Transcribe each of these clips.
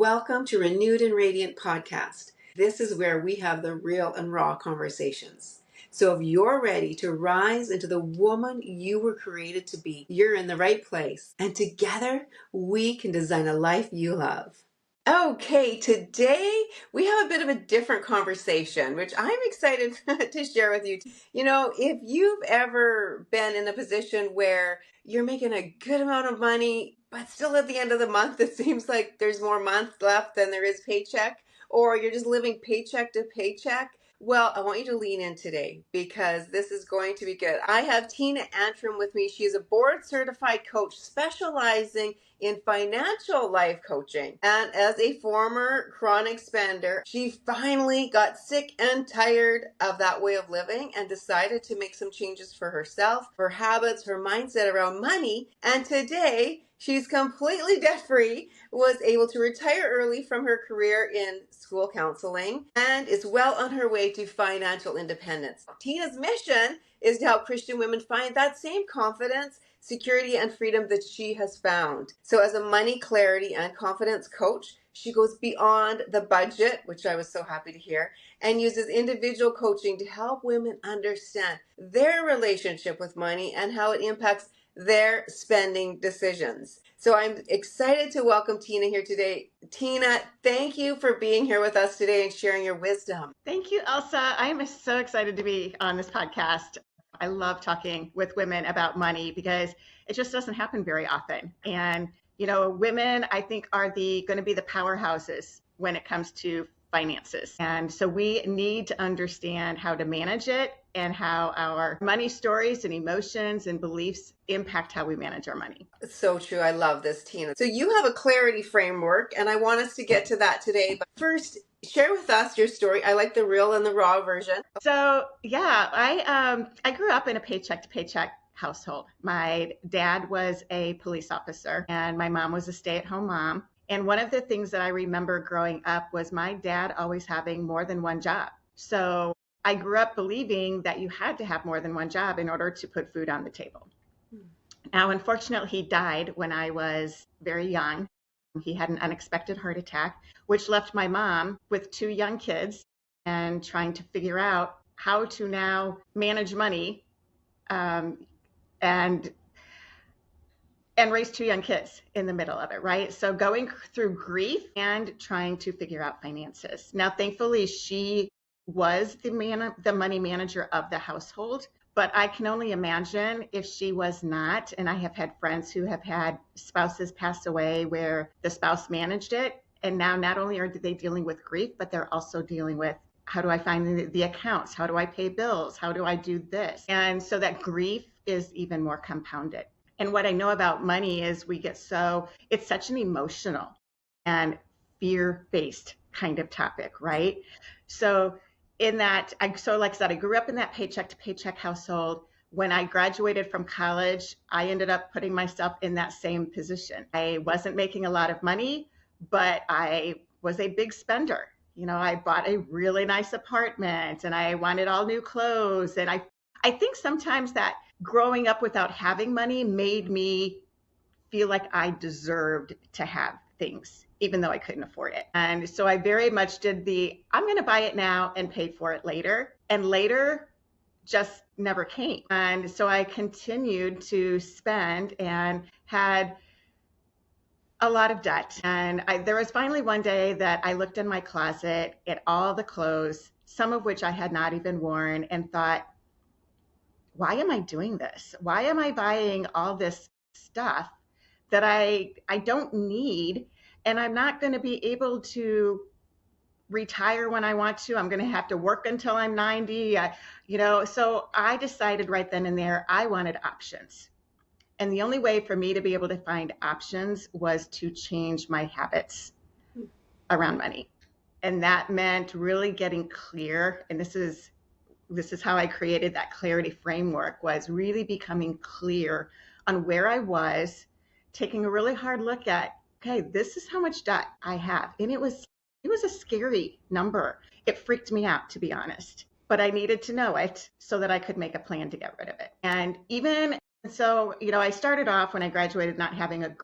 Welcome to Renewed and Radiant Podcast. This is where we have the real and raw conversations. So if you're ready to rise into the woman you were created to be, you're in the right place. And together we can design a life you love. Okay, today we have a bit of a different conversation, which I'm excited to share with you. You know, if you've ever been in a position where you're making a good amount of money, but still at the end of the month, it seems like there's more months left than there is paycheck, or you're just living paycheck to paycheck. Well, I want you to lean in today because this is going to be good. I have Tina Antrim with me. She is a board certified coach specializing in financial life coaching. And as a former chronic spender, she finally got sick and tired of that way of living and decided to make some changes for herself, her habits, her mindset around money. And today, she's completely debt-free, was able to retire early from her career in school counseling, and is well on her way to financial independence. Tina's mission is to help Christian women find that same confidence, security, and freedom that she has found. So as a money clarity and confidence coach, she goes beyond the budget, which I was so happy to hear, and uses individual coaching to help women understand their relationship with money and how it impacts their spending decisions. So I'm excited to welcome Tina here today. Tina, thank you for being here with us today and sharing your wisdom. Thank you, Elsa. I am so excited to be on this podcast. I love talking with women about money because it just doesn't happen very often. And, you know, women, I think, are going to be the powerhouses when it comes to finances. And so we need to understand how to manage it and how our money stories and emotions and beliefs impact how we manage our money. So true. I love this, Tina. So you have a clarity framework, and I want us to get to that today. But first, share with us your story. I like the real and the raw version. So yeah, I grew up in a paycheck to paycheck household. My dad was a police officer and my mom was a stay-at-home mom. And one of the things that I remember growing up was my dad always having more than one job. So I grew up believing that you had to have more than one job in order to put food on the table. Now, unfortunately, he died when I was very young. He had an unexpected heart attack, which left my mom with two young kids and trying to figure out how to now manage money and raise two young kids in the middle of it, right? So going through grief and trying to figure out finances. Now, thankfully, she was the money manager of the household, but I can only imagine if she was not, and I have had friends who have had spouses pass away where the spouse managed it, and now not only are they dealing with grief, but they're also dealing with how do I find the accounts? How do I pay bills? How do I do this? And so that grief is even more compounded. And what I know about money is it's such an emotional and fear-based kind of topic, right? So like I said, I grew up in that paycheck to paycheck household. When I graduated from college, I ended up putting myself in that same position. I wasn't making a lot of money, but I was a big spender. You know, I bought a really nice apartment and I wanted all new clothes. And I think sometimes that growing up without having money made me feel like I deserved to have things, even though I couldn't afford it. And so I very much did I'm going to buy it now and pay for it later. And later just never came. And so I continued to spend and had a lot of debt. And there was finally one day that I looked in my closet at all the clothes, some of which I had not even worn, and thought, why am I doing this? Why am I buying all this stuff that I don't need? And I'm not going to be able to retire when I want to. I'm going to have to work until I'm 90. So I decided right then and there, I wanted options. And the only way for me to be able to find options was to change my habits around money. And that meant really getting clear. And this is how I created that clarity framework, was really becoming clear on where I was, taking a really hard look at, okay, this is how much debt I have. And it was a scary number. It freaked me out, to be honest. But I needed to know it so that I could make a plan to get rid of it. And even so, I started off when I graduated not having a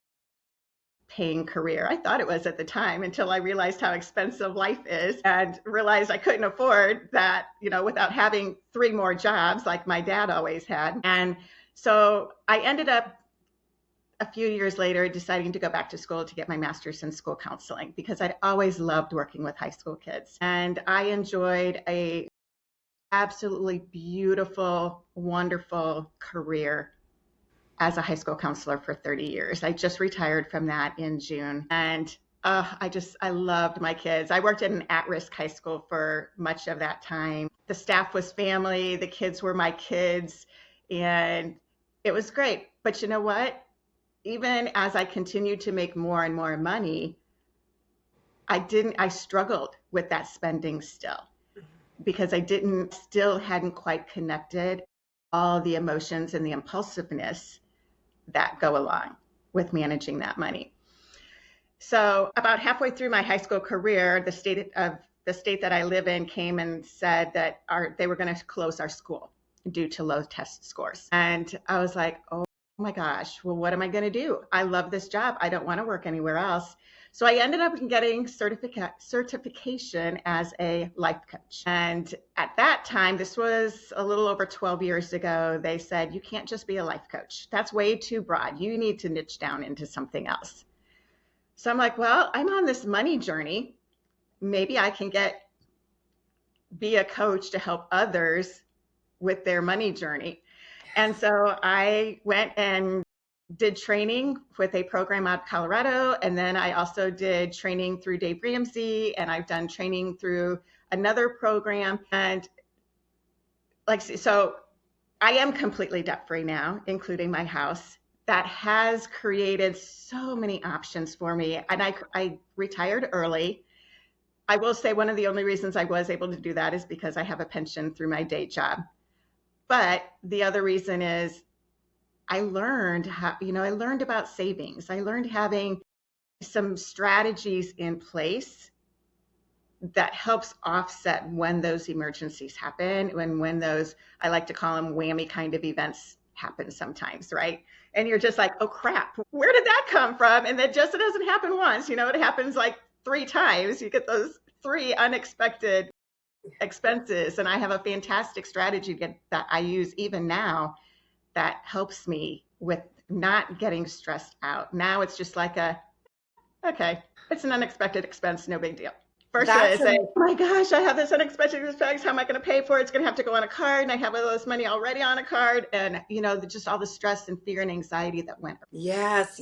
paying career. I thought it was at the time until I realized how expensive life is and realized I couldn't afford that, without having three more jobs like my dad always had. And so I ended up a few years later deciding to go back to school to get my master's in school counseling because I'd always loved working with high school kids. And I enjoyed a absolutely beautiful, wonderful career as a high school counselor for 30 years. I just retired from that in June. And I loved my kids. I worked at an at-risk high school for much of that time. The staff was family, the kids were my kids, and it was great. But you know what? Even as I continued to make more and more money, I struggled with that spending still because still hadn't quite connected all the emotions and the impulsiveness that go along with managing that money. So about halfway through my high school career, the state that I live in came and said that they were going to close our school due to low test scores. And I was like, oh my gosh, well, what am I going to do? I love this job. I don't want to work anywhere else. So I ended up getting certification as a life coach. And at that time, this was a little over 12 years ago, they said, you can't just be a life coach. That's way too broad. You need to niche down into something else. So I'm like, well, I'm on this money journey. Maybe I can be a coach to help others with their money journey. And so I went and did training with a program out of Colorado. And then I also did training through Dave Ramsey, and I've done training through another program. And so I am completely debt free now, including my house. That has created so many options for me. And I retired early. I will say one of the only reasons I was able to do that is because I have a pension through my day job. But the other reason is I learned about savings. I learned having some strategies in place that helps offset when those emergencies happen, when those, I like to call them whammy kind of events happen sometimes, right? And you're just like, oh crap, where did that come from? And it doesn't happen once, it happens like 3 times. You get those 3 unexpected expenses. And I have a fantastic strategy that I use even now that helps me with not getting stressed out. Now it's just like okay, it's an unexpected expense, no big deal. Versus oh my gosh, I have this unexpected expense. How am I going to pay for it? It's going to have to go on a card, and I have all this money already on a card, and just all the stress and fear and anxiety that went. Yes.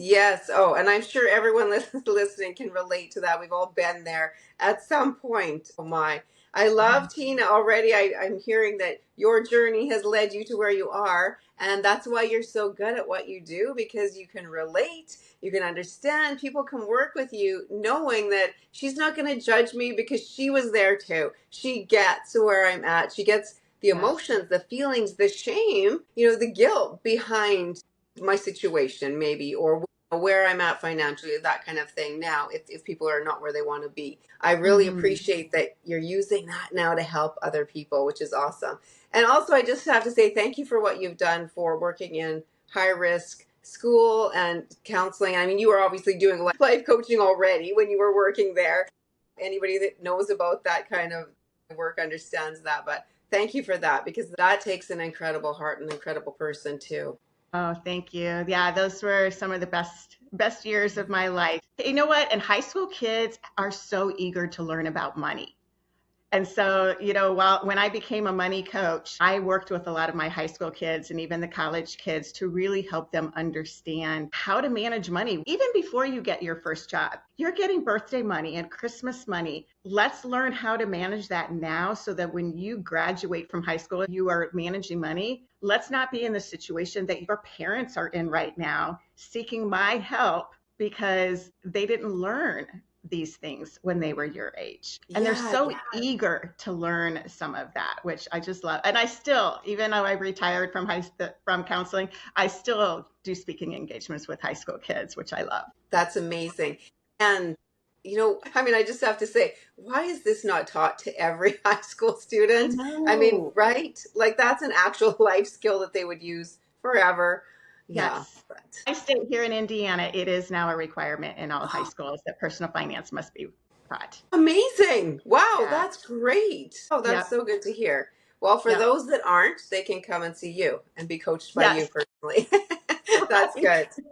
Oh, and I'm sure everyone listening can relate to that. We've all been there at some point. Oh my. I love Tina already. I'm hearing that your journey has led you to where you are. And that's why you're so good at what you do, because you can relate, you can understand, people can work with you knowing that she's not going to judge me because she was there too. She gets where I'm at. She gets the emotions, the feelings, the shame, the guilt behind my situation maybe, or where I'm at financially, that kind of thing. Now, if people are not where they want to be, I really appreciate that you're using that now to help other people, which is awesome. And also, I just have to say thank you for what you've done for working in high risk school and counseling. I mean, you were obviously doing life coaching already when you were working there. Anybody that knows about that kind of work understands that. But thank you for that, because that takes an incredible heart and an incredible person too. Oh, thank you. Yeah, those were some of the best years of my life. You know what? And high school kids are so eager to learn about money. And so, when I became a money coach, I worked with a lot of my high school kids and even the college kids to really help them understand how to manage money. Even before you get your first job, you're getting birthday money and Christmas money. Let's learn how to manage that now so that when you graduate from high school, you are managing money. Let's not be in the situation that your parents are in right now, seeking my help because they didn't learn these things when they were your age. And they're so eager to learn some of that, which I just love. And I still, even though I retired from counseling, I still do speaking engagements with high school kids, which I love. That's amazing. And I just have to say, why is this not taught to every high school student? I mean, right? Like, that's an actual life skill that they would use forever. Yeah. Yes. But I state here in Indiana, it is now a requirement in all high schools that personal finance must be taught. amazing. Wow, Yeah. that's great. Oh, that's Yep. so good to hear. Well, for Yep. those that aren't, they can come and see you and be coached by you Yes. personally. That's Right. good.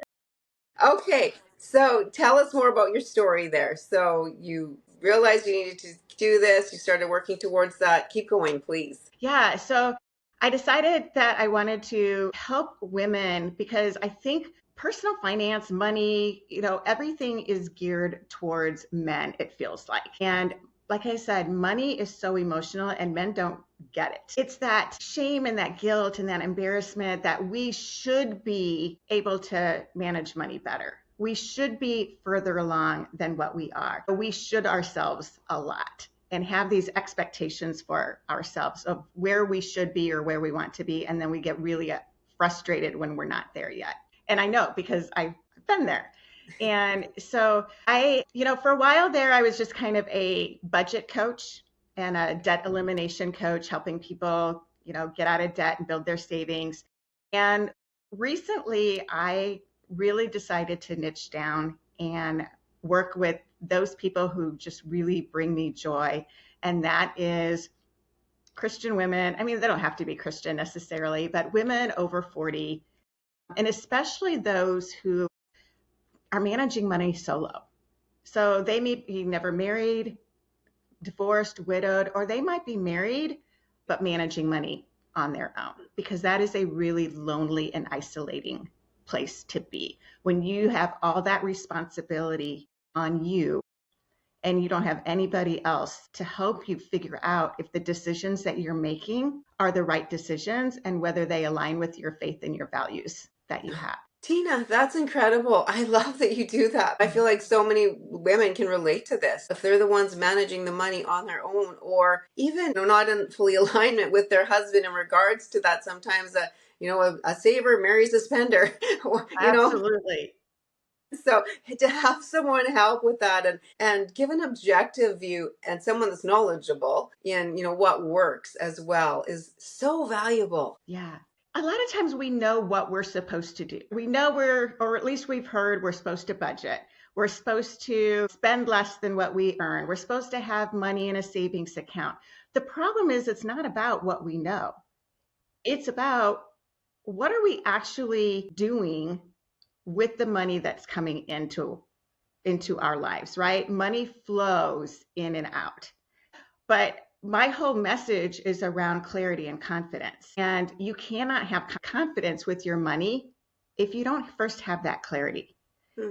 Okay, so tell us more about your story there. So you realized you needed to do this, you started working towards that. Keep going, please. Yeah. So I decided that I wanted to help women because I think personal finance, money, everything is geared towards men, it feels like. And like I said, money is so emotional and men don't get it. It's that shame and that guilt and that embarrassment that we should be able to manage money better. We should be further along than what we are. We should ourselves a lot and have these expectations for ourselves of where we should be or where we want to be. And then we get really frustrated when we're not there yet. And I know because I've been there. And so for a while there, I was just kind of a budget coach and a debt elimination coach, helping people, get out of debt and build their savings. And recently, I really decided to niche down and work with those people who just really bring me joy. And that is Christian women. I mean, they don't have to be Christian necessarily, but women over 40, and especially those who are managing money solo. So they may be never married, divorced, widowed, or they might be married, but managing money on their own, because that is a really lonely and isolating place to be when you have all that responsibility on you and you don't have anybody else to help you figure out if the decisions that you're making are the right decisions and whether they align with your faith and your values that you have. Tina, that's incredible. I love that you do that. I feel like so many women can relate to this. If they're the ones managing the money on their own, or even not in fully alignment with their husband in regards to that, sometimes a saver marries a spender, or. Absolutely. So to have someone help with that and give an objective view and someone that's knowledgeable in what works as well is so valuable. Yeah. A lot of times we know what we're supposed to do. We know or at least we've heard we're supposed to budget. We're supposed to spend less than what we earn. We're supposed to have money in a savings account. The problem is it's not about what we know. It's about what are we actually doing with the money that's coming into our lives, right? Money flows in and out. But my whole message is around clarity and confidence. And you cannot have confidence with your money if you don't first have that clarity.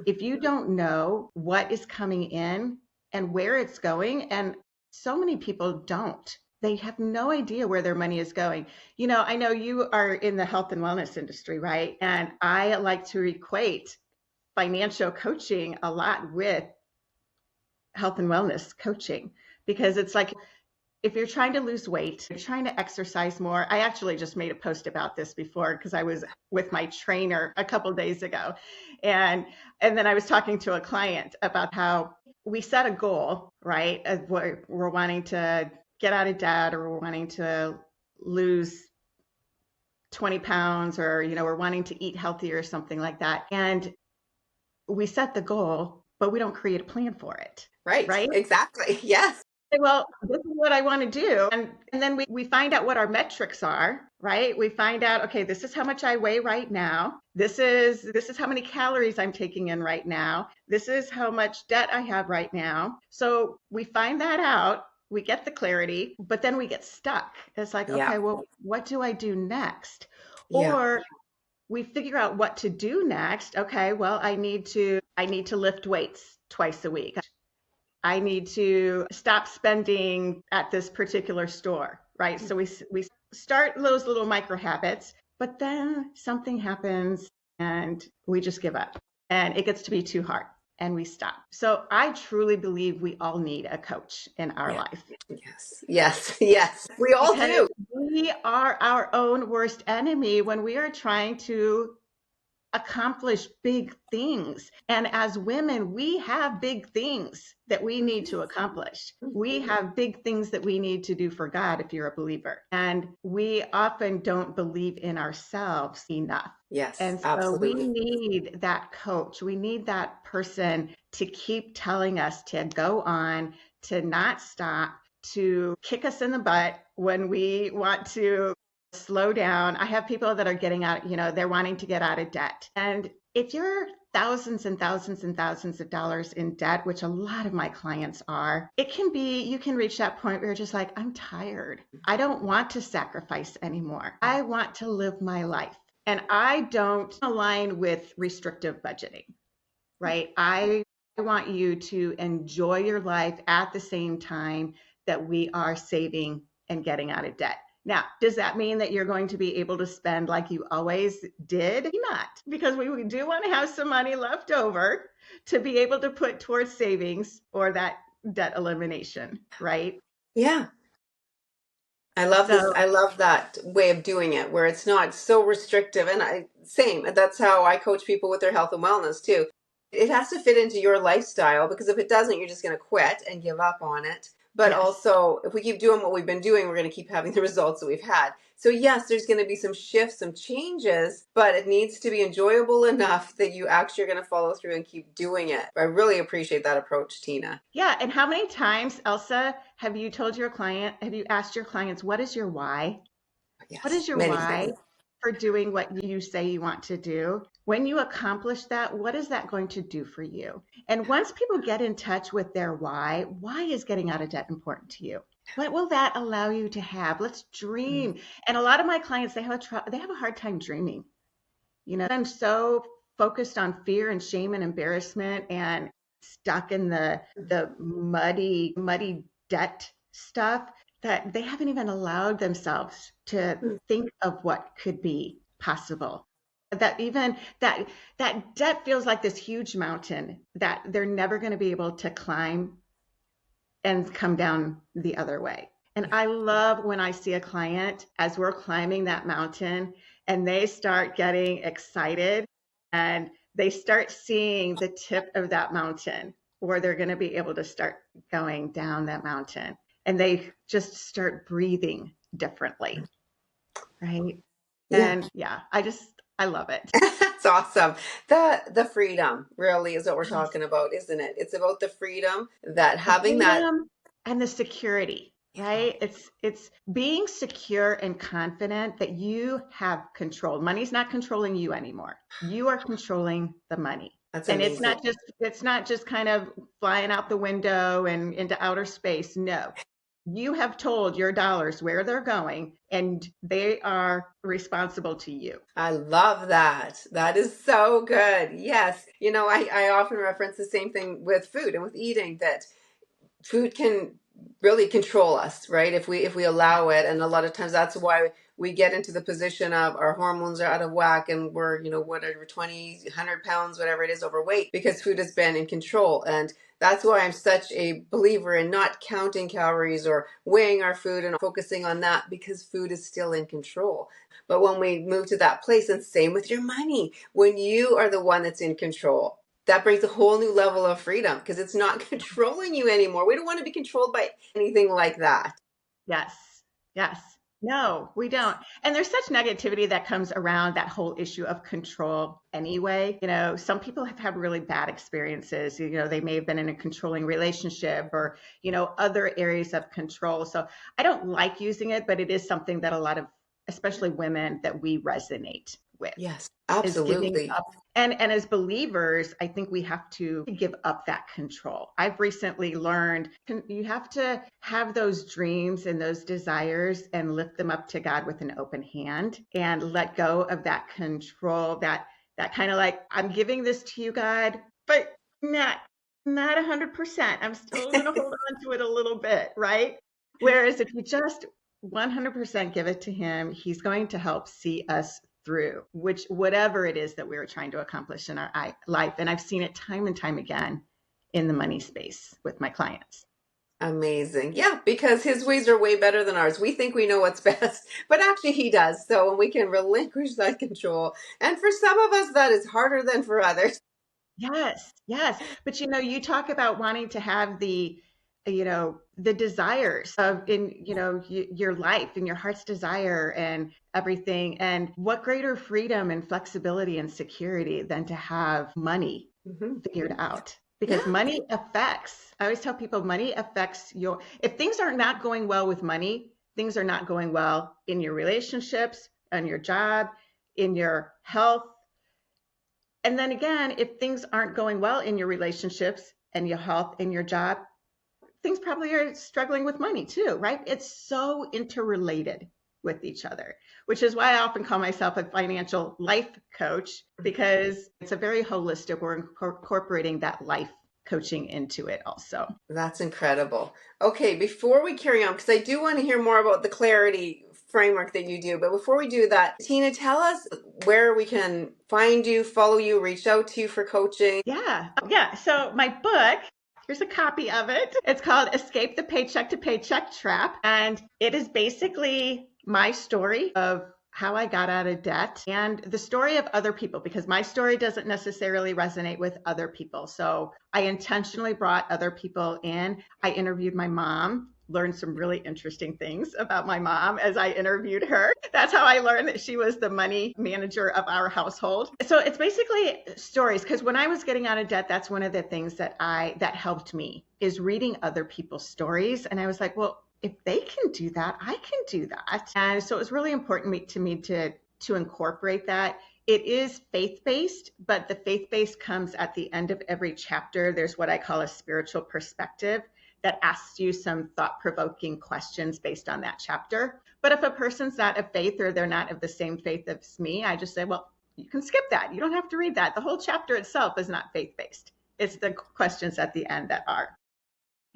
If you don't know what is coming in and where it's going, and so many people don't. They have no idea where their money is going. I know you are in the health and wellness industry, right? And I like to equate financial coaching a lot with health and wellness coaching because it's like if you're trying to lose weight, you're trying to exercise more. I actually just made a post about this before because I was with my trainer a couple of days ago. And then I was talking to a client about how we set a goal, right? We're wanting to get out of debt or we're wanting to lose 20 pounds or, we're wanting to eat healthier or something like that. And we set the goal, but we don't create a plan for it. Right. Right? Exactly. Yes. Well, this is what I want to do. And then we find out what our metrics are, right? We find out, okay, this is how much I weigh right now. This is how many calories I'm taking in right now. This is how much debt I have right now. So we find that out. We get the clarity, but then we get stuck. It's like, Yeah. okay, well, what do I do next? Yeah. Or we figure out what to do next. Okay, well, I need to lift weights twice a week. I need to stop spending at this particular store, right? So we start those little micro habits, but then something happens and we just give up and it gets to be too hard and we stop. So I truly believe we all need a coach in our Yeah. life. Yes. Yes. Yes. We all Because do. we are our own worst enemy when we are trying to accomplish big things. And as women, we have big things that we need to accomplish. We have big things that we need to do for God if you're a believer. And we often don't believe in ourselves enough. Yes, And so we absolutely. need that coach. We need that person to keep telling us to go on, to not stop, to kick us in the butt when we want to slow down. I have people that are getting out, they're wanting to get out of debt. And if you're thousands and thousands and thousands of dollars in debt, which a lot of my clients are, you can reach that point where you're just like, I'm tired. I don't want to sacrifice anymore. I want to live my life. And I don't align with restrictive budgeting, right? I want you to enjoy your life at the same time that we are saving and getting out of debt. Now, does that mean that you're going to be able to spend like you always did? Not, because we do want to have some money left over to be able to put towards savings or that debt elimination, right? Yeah. I love this. So, I love that way of doing it where it's not so restrictive. And same, that's how I coach people with their health and wellness too. It has to fit into your lifestyle because if it doesn't, you're just going to quit and give up on it. But yes. also, if we keep doing what we've been doing, we're going to keep having the results that we've had. So, yes, there's going to be some shifts, some changes, but it needs to be enjoyable enough that you actually are going to follow through and keep doing it. I really appreciate that approach, Tina. Yeah. And how many times, Elsa, have you asked your clients, what is your why? What Yes, is your many why things. for doing what you say you want to do? When you accomplish that, what is that going to do for you? And once people get in touch with their why is getting out of debt important to you? What will that allow you to have? Let's dream. And a lot of my clients, they have a hard time dreaming. I'm so focused on fear and shame and embarrassment and stuck in the muddy debt stuff that they haven't even allowed themselves to think of what could be possible. That even that debt feels like this huge mountain that they're never going to be able to climb and come down the other way. And I love when I see a client as we're climbing that mountain and they start getting excited and they start seeing the tip of that mountain where they're going to be able to start going down that mountain and they just start breathing differently, right? Yeah. And yeah, I love it. That's awesome. The freedom really is what we're Yes. talking about, isn't it? It's about the freedom that The having that. freedom and the security, right? It's being secure and confident that you have control. Money's not controlling you anymore. You are controlling the money. That's And amazing. it's not just kind of flying out the window and into outer space. No. You have told your dollars where they're going and they are responsible to you. I love that. That is so good. Yes. I often reference the same thing with food and with eating that food can really control us, right? If we allow it, and a lot of times that's why we get into the position of our hormones are out of whack and we're whatever 20 100 pounds whatever it is overweight because food has been in control. And that's why I'm such a believer in not counting calories or weighing our food and focusing on that because food is still in control. But when we move to that place, and same with your money, when you are the one that's in control, that brings a whole new level of freedom because it's not controlling you anymore. We don't want to be controlled by anything like that. Yes. Yes. No, we don't. And there's such negativity that comes around that whole issue of control anyway. Some people have had really bad experiences. They may have been in a controlling relationship or, other areas of control. So I don't like using it, but it is something that a lot of, especially women, that we resonate with Yes, is giving absolutely. up. And as believers, I think we have to give up that control. I've recently learned you have to have those dreams and those desires and lift them up to God with an open hand and let go of that control, that kind of like, I'm giving this to you, God, but not 100%. I'm still going to hold on to it a little bit, right? Whereas if you just 100% give it to him, he's going to help see us through whatever it is that we were trying to accomplish in our life. And I've seen it time and time again in the money space with my clients. Amazing. Yeah, because his ways are way better than ours. We think we know what's best, but actually he does. So when we can relinquish that control. And for some of us, that is harder than for others. Yes, yes. But you talk about wanting to have the desires of your life and your heart's desire and everything. And what greater freedom and flexibility and security than to have money Hmm. figured out? Because Yeah. I always tell people money affects if things are not going well with money, things are not going well in your relationships, on your job, in your health. And then again, if things aren't going well in your relationships and your health and your job, things probably are struggling with money too, right? It's so interrelated with each other, which is why I often call myself a financial life coach, because it's a very holistic, we're incorporating that life coaching into it also. That's incredible. Okay, before we carry on, because I do want to hear more about the clarity framework that you do, but before we do that, Tina, tell us where we can find you, follow you, reach out to you for coaching. Yeah. Yeah. So my book, here's a copy of it. It's called Escape the Paycheck to Paycheck Trap. And it is basically my story of how I got out of debt and the story of other people, because my story doesn't necessarily resonate with other people. So I intentionally brought other people in. I interviewed my mom, learned some really interesting things about my mom as I interviewed her. That's how I learned that she was the money manager of our household. So it's basically stories, because when I was getting out of debt, that's one of the things that helped me, is reading other people's stories. And I was like, well, if they can do that, I can do that. And so it was really important to me to incorporate that. It is faith-based, but the faith-based comes at the end of every chapter. There's what I call a spiritual perspective that asks you some thought-provoking questions based on that chapter. But if a person's not of faith, or they're not of the same faith as me, I just say, well, you can skip that. You don't have to read that. The whole chapter itself is not faith-based. It's the questions at the end that are.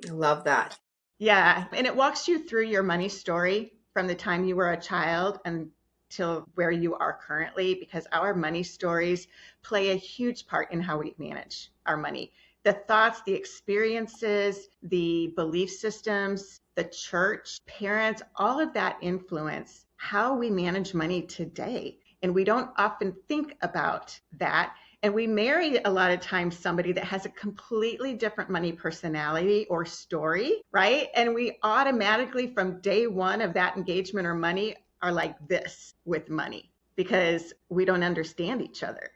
I love that. Yeah, and it walks you through your money story from the time you were a child until where you are currently, because our money stories play a huge part in how we manage our money. The thoughts, the experiences, the belief systems, the church, parents, all of that influence how we manage money today. And we don't often think about that. And we marry a lot of times somebody that has a completely different money personality or story, right? And we automatically, from day one of that engagement or money, are like this with money, because we don't understand each other.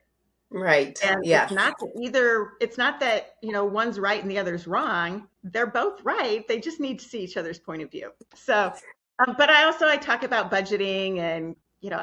Right. And Yes. it's not that, one's right and the other's wrong. They're both right. They just need to see each other's point of view. So, but I talk about budgeting, and,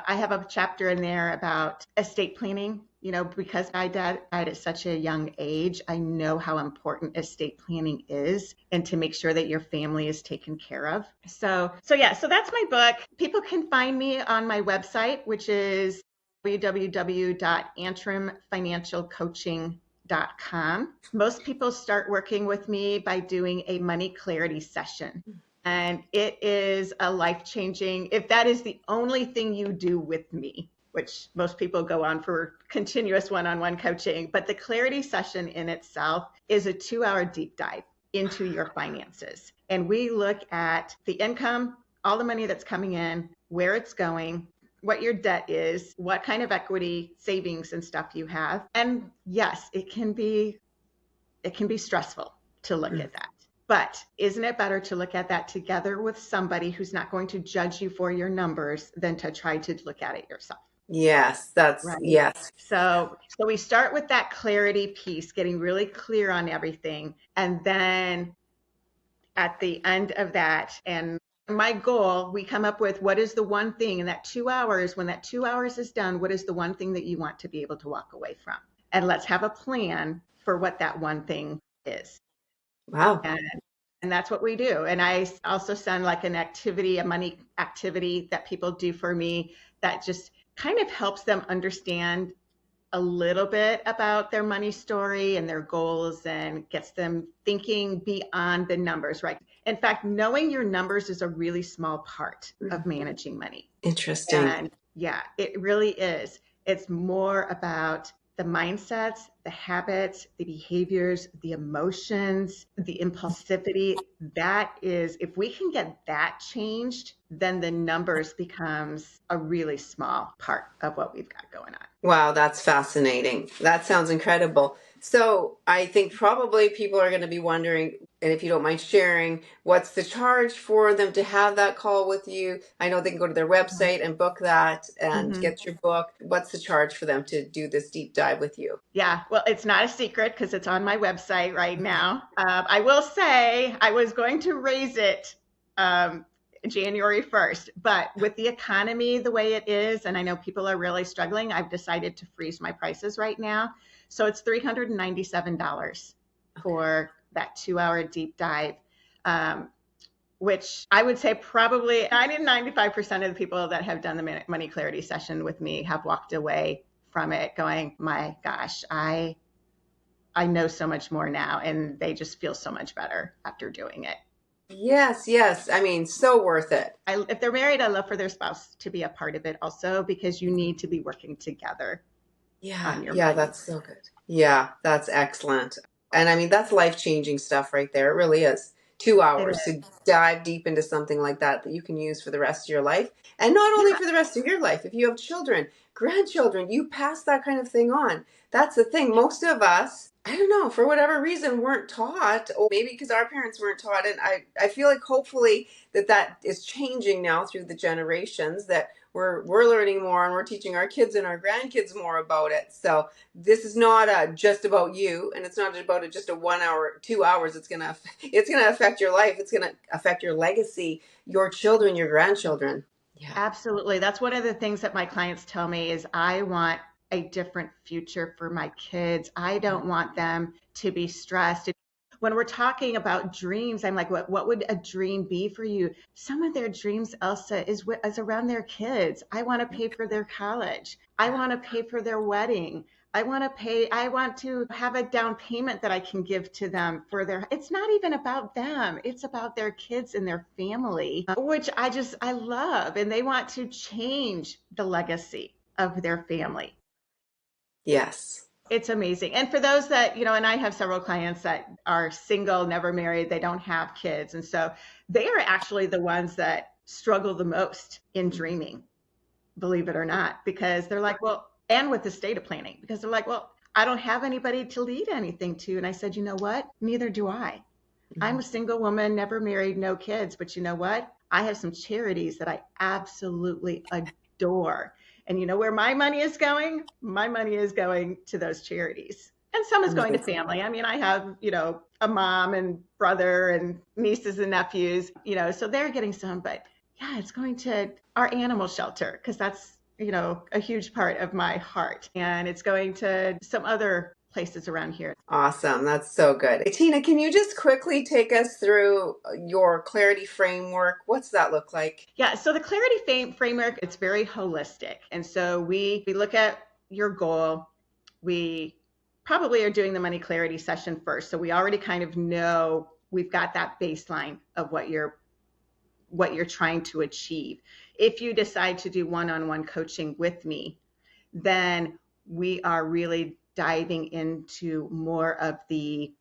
I have a chapter in there about estate planning, because I died at such a young age. I know how important estate planning is, and to make sure that your family is taken care of. So yeah, so that's my book. People can find me on my website, which is www.antrimfinancialcoaching.com. Most people start working with me by doing a money clarity session. And it is a life-changing, if that is the only thing you do with me, which most people go on for continuous one-on-one coaching, but the clarity session in itself is a 2-hour deep dive into your finances. And we look at the income, all the money that's coming in, where it's going, what your debt is, what kind of equity, savings, and stuff you have. And yes, it can be stressful to look at that. But isn't it better to look at that together with somebody who's not going to judge you for your numbers than to try to look at it yourself? Yes, that's Right. yes. So we start with that clarity piece, getting really clear on everything. And then at the end of that, and my goal, we come up with what is the one thing in that 2 hours, when that 2 hours is done, what is the one thing that you want to be able to walk away from? And let's have a plan for what that one thing is. Wow. And that's what we do. And I also send like an activity, a money activity that people do for me that just kind of helps them understand a little bit about their money story and their goals, and gets them thinking beyond the numbers, right? In fact, knowing your numbers is a really small part of managing money. Interesting. And yeah, it really is. It's more about the mindsets, the habits, the behaviors, the emotions, the impulsivity. That is, if we can get that changed, then the numbers becomes a really small part of what we've got going on. Wow, that's fascinating. That sounds incredible. So I think probably people are going to be wondering, and if you don't mind sharing, what's the charge for them to have that call with you? I know they can go to their website and book that and Mm-hmm. get your book. What's the charge for them to do this deep dive with you? Yeah, well, it's not a secret because it's on my website right now. I will say I was going to raise it January 1st, but with the economy the way it is, and I know people are really struggling, I've decided to freeze my prices right now. So it's $397 for that 2-hour deep dive. Which I would say probably 95% of the people that have done the money clarity session with me have walked away from it going, my gosh, I know so much more now, and they just feel so much better after doing it. Yes, yes. I mean, so worth it. If they're married, I love for their spouse to be a part of it also, because you need to be working together Yeah, on your yeah, money. that's so good. Yeah, that's excellent. And I mean, that's life-changing stuff right there. It really is. Two It hours is. to dive deep into something like that that you can use for the rest of your life. And not only Yeah. for the rest of your life, if you have children, grandchildren, you pass that kind of thing on. That's the thing. Most of us, I don't know, for whatever reason, weren't taught, or maybe because our parents weren't taught. And I feel like hopefully that is changing now through the generations, that we're learning more and we're teaching our kids and our grandkids more about it. So this is not just about you, and it's not about just a 1 hour, 2 hours. It's gonna affect your life. It's gonna affect your legacy, your children, your grandchildren. Yeah. Absolutely. That's one of the things that my clients tell me is I want a different future for my kids. I don't want them to be stressed. When we're talking about dreams, I'm like, what would a dream be for you? Some of their dreams, Elsa, is around their kids. I want to pay for their college. I want to pay for their wedding. I want to have a down payment that I can give to them for it's not even about them. It's about their kids and their family, which I love. And they want to change the legacy of their family. Yes. It's amazing. And for those that, and I have several clients that are single, never married, they don't have kids. And so they are actually the ones that struggle the most in dreaming, believe it or not, because they're like, well, and with estate planning, because they're like, well, I don't have anybody to lead anything to. And I said, you know what? Neither do I. I'm a single woman, never married, no kids. But you know what? I have some charities that I absolutely adore. And you know where my money is going? My money is going to those charities. And some is going to Amazing. family. I mean, I have, a mom and brother and nieces and nephews, so they're getting some, but yeah, it's going to our animal shelter because that's, a huge part of my heart. And it's going to some other places around here. Awesome. That's so good. Hey, Tina, can you just quickly take us through your clarity framework? What's that look like? Yeah, so the clarity framework, it's very holistic. And so we look at your goal. We probably are doing the money clarity session first. So we already kind of know we've got that baseline of what you're trying to achieve. If you decide to do one-on-one coaching with me, then we are really diving into more of the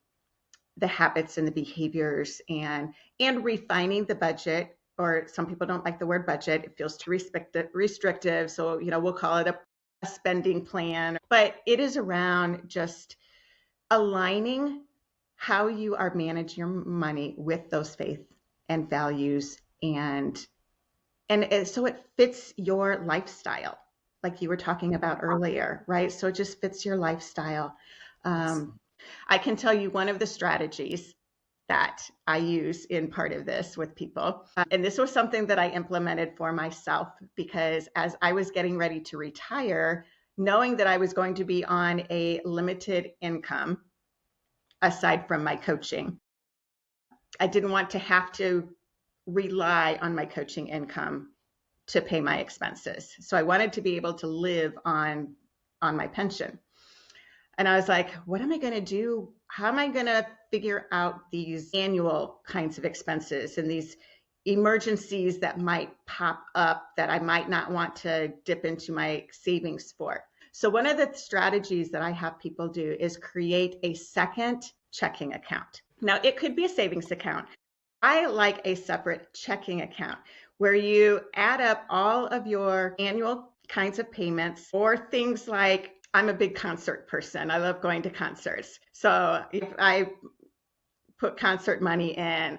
habits and the behaviors and refining the budget. Or some people don't like the word budget. It feels too restrictive. So, we'll call it a spending plan. But it is around just aligning how you are managing your money with those faith and values, and so it fits your lifestyle, like you were talking about earlier, right? So it just fits your lifestyle. I can tell you one of the strategies that I use in part of this with people. And this was something that I implemented for myself because as I was getting ready to retire, knowing that I was going to be on a limited income aside from my coaching, I didn't want to have to rely on my coaching income to pay my expenses. So I wanted to be able to live on my pension. And I was like, what am I going to do? How am I going to figure out these annual kinds of expenses and these emergencies that might pop up that I might not want to dip into my savings for? So one of the strategies that I have people do is create a second checking account. Now, it could be a savings account. I like a separate checking account where you add up all of your annual kinds of payments, or things like, I'm a big concert person. I love going to concerts. So if I put concert money in,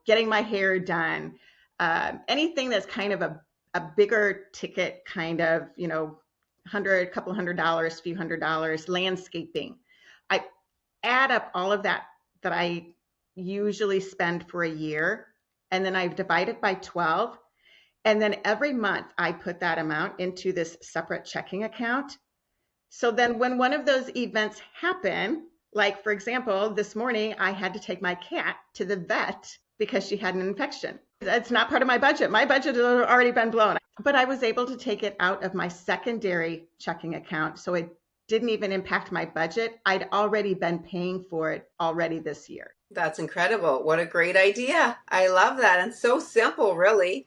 getting my hair done, anything that's kind of a bigger ticket kind of, couple $100, few $100, landscaping. I add up all of that I usually spend for a year, and then I divide it by 12. And then every month I put that amount into this separate checking account. So then when one of those events happen, like for example, this morning I had to take my cat to the vet because she had an infection. It's not part of my budget. My budget had already been blown, but I was able to take it out of my secondary checking account. So it didn't even impact my budget. I'd already been paying for it already this year. That's incredible. What a great idea. I love that. And so simple, really.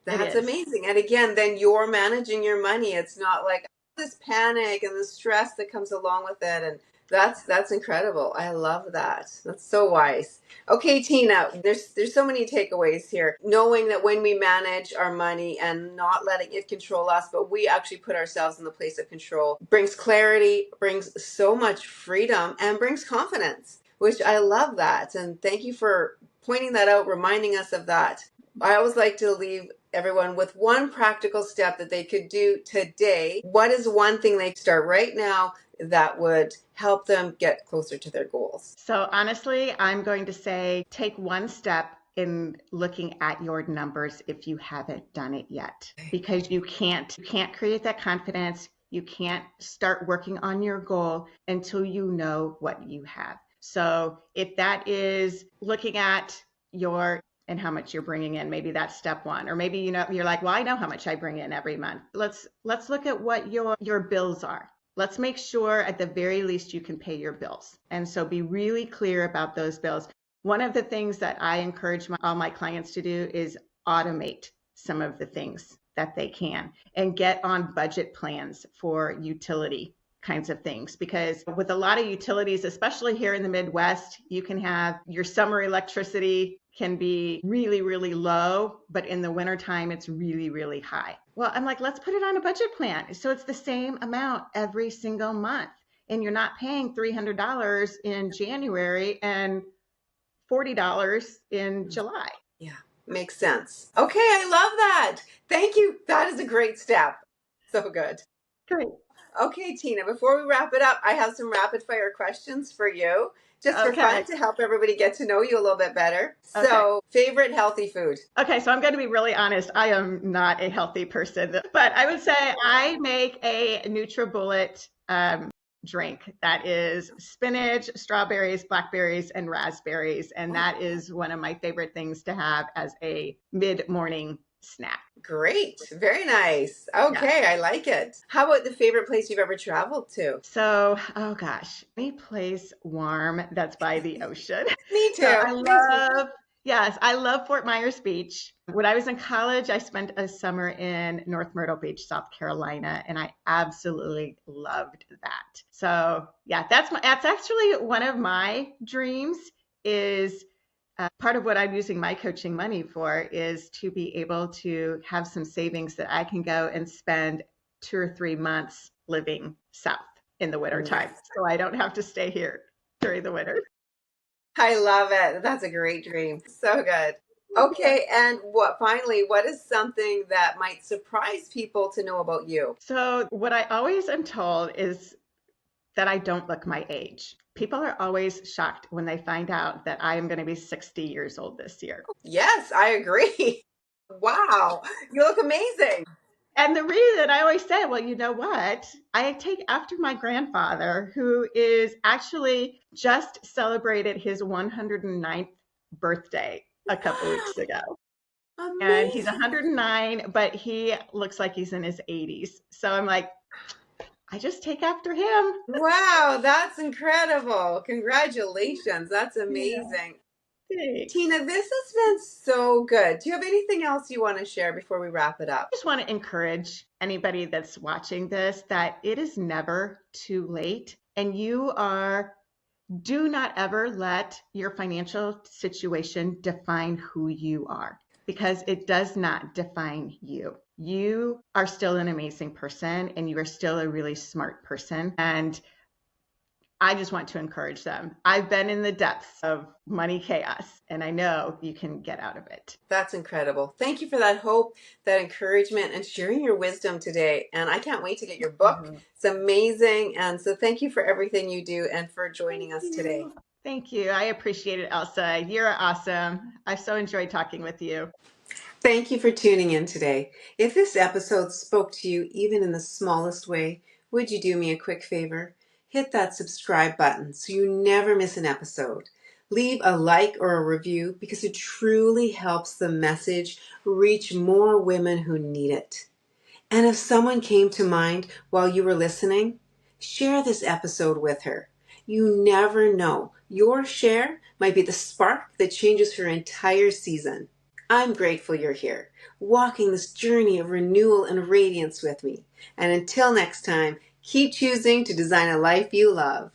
It That's is. amazing. And again, then you're managing your money. It's not like this panic and the stress that comes along with it. And that's incredible. I love that. That's so wise. Okay, Tina, there's so many takeaways here. Knowing that when we manage our money and not letting it control us, but we actually put ourselves in the place of control, brings clarity, brings so much freedom, and brings confidence, which I love that. And thank you for pointing that out, reminding us of that. I always like to leave everyone with one practical step that they could do today. What is one thing they start right now that would help them get closer to their goals? So honestly, I'm going to say take one step in looking at your numbers if you haven't done it yet, because you can't create that confidence. You can't start working on your goal until you know what you have. So if that is looking at your and how much you're bringing in, maybe that's step one. Or maybe you're like, well, I know how much I bring in every month. Let's look at what your bills are. Let's make sure at the very least you can pay your bills. And so be really clear about those bills. One of the things that I encourage all my clients to do is automate some of the things that they can and get on budget plans for utility kinds of things. Because with a lot of utilities, especially here in the Midwest, you can have your summer electricity can be really, really low, but in the wintertime, it's really, really high. Well, I'm like, let's put it on a budget plan. So it's the same amount every single month. And you're not paying $300 in January and $40 in July. Yeah, makes sense. Okay, I love that. Thank you. That is a great step. So good. Great. Okay, Tina, before we wrap it up, I have some rapid fire questions for you, just for fun, to help everybody get to know you a little bit better. So, favorite healthy food? Okay, so I'm going to be really honest. I am not a healthy person, but I would say I make a NutriBullet drink that is spinach, strawberries, blackberries, and raspberries. And that is one of my favorite things to have as a mid-morning snack. Great. Very nice. Okay, yeah. I like it. How about the favorite place you've ever traveled to? So, oh gosh, any place warm that's by the ocean. Me too. So I love Fort Myers Beach. When I was in college, I spent a summer in North Myrtle Beach, South Carolina, and I absolutely loved that. So yeah, that's actually one of my dreams is part of what I'm using my coaching money for is to be able to have some savings that I can go and spend 2 or 3 months living south in the wintertime. So I don't have to stay here during the winter. I love it. That's a great dream. So good. Okay, and what is something that might surprise people to know about you? So what I always am told is that I don't look my age. People are always shocked when they find out that I am going to be 60 years old this year. Yes, I agree. Wow, you look amazing. And the reason I always say, well, you know what? I take after my grandfather, who is actually just celebrated his 109th birthday a couple weeks ago. Amazing. And he's 109, but he looks like he's in his 80s. So I'm like, I just take after him. Wow, that's incredible. Congratulations. That's amazing. Thanks. Tina, this has been so good. Do you have anything else you want to share before we wrap it up? I just want to encourage anybody that's watching this that it is never too late. And do not ever let your financial situation define who you are, because it does not define you. You are still an amazing person and you are still a really smart person. And I just want to encourage them. I've been in the depths of money chaos and I know you can get out of it. That's incredible. Thank you for that hope, that encouragement, and sharing your wisdom today. And I can't wait to get your book. Mhm. It's amazing. And so thank you for everything you do and for joining Thank us today. you. Thank you. I appreciate it, Elsa. You're awesome. I've so enjoyed talking with you. Thank you for tuning in today. If this episode spoke to you even in the smallest way, would you do me a quick favor? Hit that subscribe button so you never miss an episode. Leave a like or a review because it truly helps the message reach more women who need it. And if someone came to mind while you were listening, share this episode with her. You never know. Your share might be the spark that changes her entire season. I'm grateful you're here, walking this journey of renewal and radiance with me. And until next time, keep choosing to design a life you love.